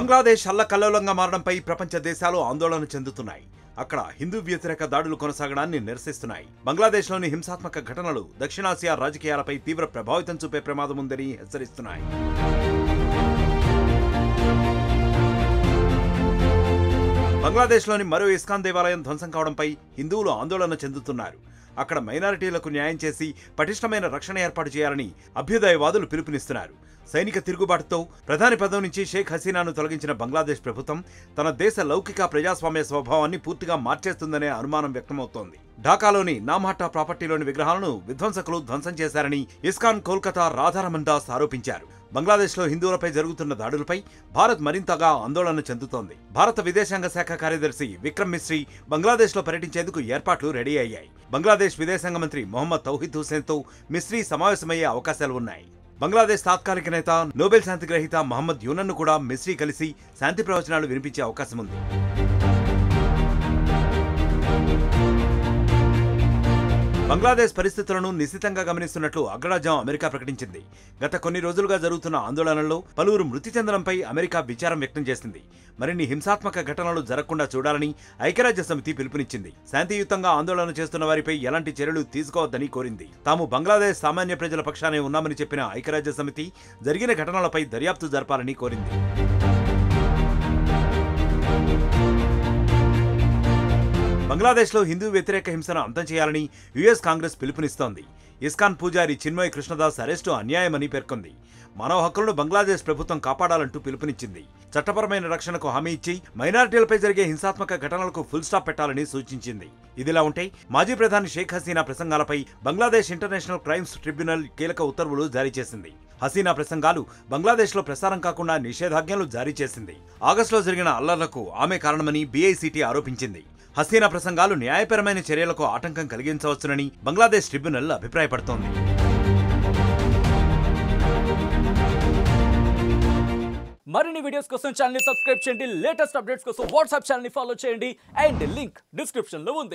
బంగ్లాదేశ్ అల్లకల్లోలంగా మారడంపై ప్రపంచ దేశాలు ఆందోళన చెందుతున్నాయి. అక్కడ హిందూ వ్యతిరేక దాడులు కొనసాగడాన్ని నిరసిస్తున్నాయి. బంగ్లాదేశ్లోని హింసాత్మక ఘటనలు దక్షిణాసియా రాజకీయాలపై తీవ్ర ప్రభావితం చూపే ప్రమాదం ఉందని హెచ్చరిస్తున్నాయి. బంగ్లాదేశ్లోని మరో ఇస్కాన్ దేవాలయం ధ్వంసం కావడంపై హిందువులు ఆందోళన చెందుతున్నారు. అక్కడ మైనారిటీలకు న్యాయం చేసి పటిష్టమైన రక్షణ ఏర్పాటు చేయాలని అభ్యుదయవాదులు పిలుపునిస్తున్నారు. సైనిక తిరుగుబాటుతో ప్రధాని పదవి నుంచి షేక్ హసీనాను తొలగించిన బంగ్లాదేశ్ ప్రభుత్వం తన దేశ లౌకిక ప్రజాస్వామ్య స్వభావాన్ని పూర్తిగా మార్చేస్తుందనే అనుమానం వ్యక్తమవుతోంది. ఢాకాలోని నామ్హాటా ప్రాపర్టీలోని విగ్రహాలను విధ్వంసకులు ధ్వంసం చేశారని ఇస్కాన్ కోల్కతా రాధారమన్ దాస్ ఆరోపించారు. బంగ్లాదేశ్లో హిందువులపై జరుగుతున్న దాడులపై భారత్ మరింతగా ఆందోళన చెందుతోంది. భారత విదేశాంగ శాఖ కార్యదర్శి విక్రమ్ మిశ్రీ బంగ్లాదేశ్లో పర్యటించేందుకు ఏర్పాట్లు రెడీ అయ్యాయి. బంగ్లాదేశ్ విదేశాంగ మంత్రి మొహమ్మద్ తౌహిద్ హుసేన్తో మిశ్రీ సమావేశమయ్యే అవకాశాలు ఉన్నాయి. బంగ్లాదేశ్ తాత్కాలిక నేత నోబెల్ శాంతి గ్రహీత మహమ్మద్ యూనన్ను కూడా మిశ్రీ కలిసి శాంతి ప్రవచనాలు వినిపించే అవకాశం ఉంది. బంగ్లాదేశ్ పరిస్థితులను నిశితంగా గమనిస్తున్నట్లు అగ్రరాజ్యం అమెరికా ప్రకటించింది. గత కొన్ని రోజులుగా జరుగుతున్న ఆందోళనల్లో పలువురు మృతి చెందడంపై అమెరికా విచారం వ్యక్తం చేసింది. మరిన్ని హింసాత్మక ఘటనలు జరగకుండా చూడాలని ఐక్యరాజ్య సమితి పిలుపునిచ్చింది. శాంతియుతంగా ఆందోళన చేస్తున్న వారిపై ఎలాంటి చర్యలు తీసుకోవద్దని కోరింది. తాము బంగ్లాదేశ్ సామాన్య ప్రజల పక్షానే ఉన్నామని చెప్పిన ఐక్యరాజ్య సమితి జరిగిన ఘటనలపై దర్యాప్తు జరపాలని కోరింది. బంగ్లాదేశ్లో హిందూ వ్యతిరేక హింసను అంతం చేయాలని యుఎస్ కాంగ్రెస్ పిలుపునిస్తోంది. ఇస్కాన్ పూజారి చిన్మయ్ కృష్ణదాస్ అరెస్టు అన్యాయమని పేర్కొంది. మానవ హక్కులను బంగ్లాదేశ్ ప్రభుత్వం కాపాడాలంటూ పిలుపునిచ్చింది. చట్టపరమైన రక్షణకు హామీ ఇచ్చి మైనారిటీలపై జరిగే హింసాత్మక ఘటనలకు ఫుల్ స్టాప్ పెట్టాలని సూచించింది. ఇదిలా ఉంటే మాజీ ప్రధాని షేక్ హసీనా ప్రసంగాలపై బంగ్లాదేశ్ ఇంటర్నేషనల్ క్రైమ్స్ ట్రిబ్యునల్ కీలక ఉత్తర్వులు జారీ చేసింది. హసీనా ప్రసంగాలు బంగ్లాదేశ్లో ప్రసారం కాకుండా నిషేధాజ్ఞలు జారీ చేసింది. ఆగస్టులో జరిగిన అల్లర్లకు ఆమె కారణమని బీఐసీటీ ఆరోపించింది. హసీనా ప్రసంగాలు న్యాయపరమైన చర్యలకు ఆటంకం కలిగించవచ్చునని బంగ్లాదేశ్ ట్రిబ్యునల్ అభిప్రాయపడుతోంది. మరిన్ని వీడియోస్ కోసం ఛానల్ ని సబ్స్క్రైబ్ చేయండి. లేటెస్ట్ అప్డేట్స్ కోసం వాట్సాప్ ఛానల్ ని ఫాలో చేయండి. అండ్ లింక్ డిస్క్రిప్షన్ లో ఉంది.